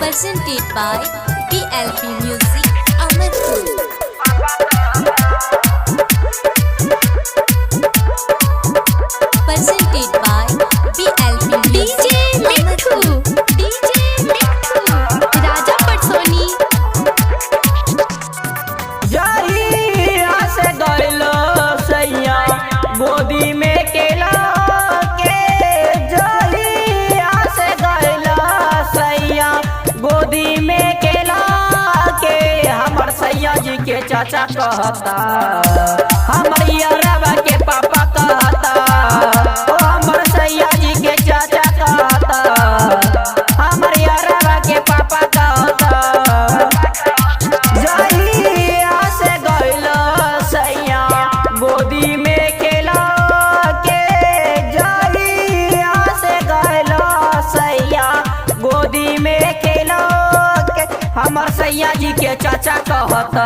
presented by PLP Music Amarpur. Presented by PLP Music Amarpur. DJ Mithu, Raja Patsoni. जहिया से गइलो सैया गोदी में केला के, जहिया से गइलो सैया गोदी में केला के, हमर सैया जी के चाचा कहता, हमर यारवा के पापा कहता, ओ हमर सैया जी के चाचा कहता, हमर यारवा के पापा कहता। जहिया से गइलो सैया गोदी में केला के, जहिया से गइलो सैया गोदी में केला के, हमर सैया जी के चाचा कहता,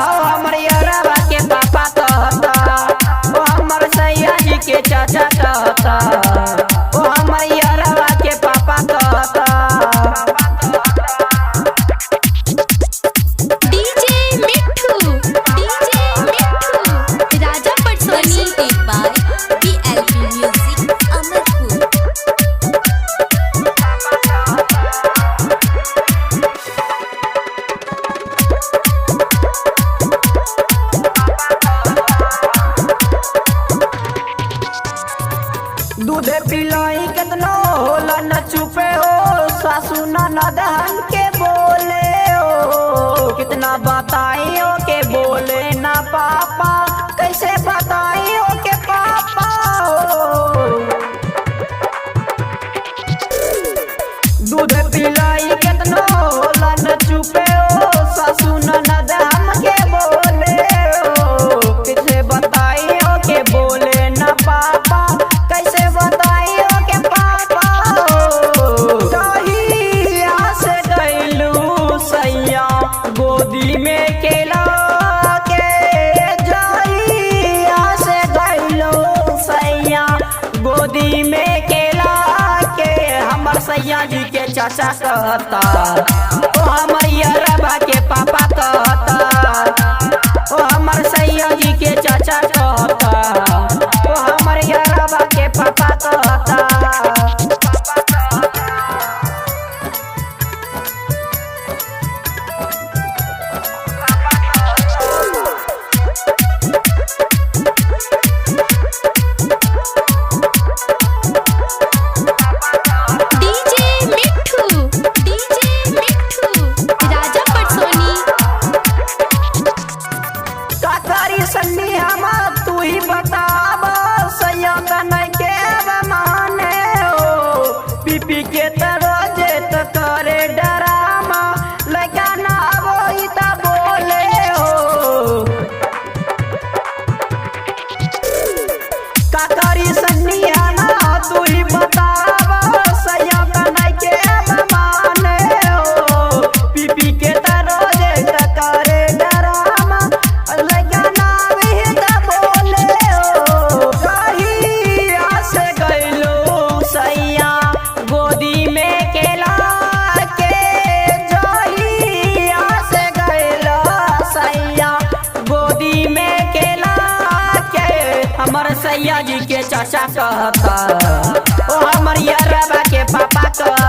ओ हमर यारवा के पापा कहता, ओ हमर सैया जी के चाचा कहता, ओ हमर यारवा के पापा कहता। DJ Mithu, DJ Mithu, Raja Patsoni. Presented by PLP Music Amarpur. दूध पिलाई कितनो होला न चुपे हो, सासू ननद हमके बोले हो, कितना बताइयो के बोले ना पापा, कैसे बताइयो के पापा हो। दूध पिलाई कितनो होला न चुपे हो, सासू ननद हमके बोले हो, कैसे बताइयो के बोले ना पापा, कैसे बताइयो के पापा हो। जहिया से गइलू सैया गोदी में केला के, जहिया से गइलू सैया गोदी में केला के, हमर सैया जी के चाचा कहता, ओ हमर यारवा के पापा कहता, ओ हमर सैया जी के चाचा कहता, ओ हमर यारवा के पापा कहता। DJ Mithu, DJ Mithu, Raja Patsoni. काकारी Sunny हम तू ही बताब, सैया नहीं के माने हो, पीपी के तरोजे तो करे डरामा, लगा ना वो इता बोले हो। काकारी सन्नी हम तू ही बताब, सैया नहीं के माने हो, पीपी के तरोजे तो करे डरामा, लगा ना विदा बोले हो। जहिया से गइलो सैया गोदी में केला के, जहिया से गइलो सैया गोदी में केला के, हमर सैया जी के चाचा कहता, ओ हमर यारवा के पापा कहता।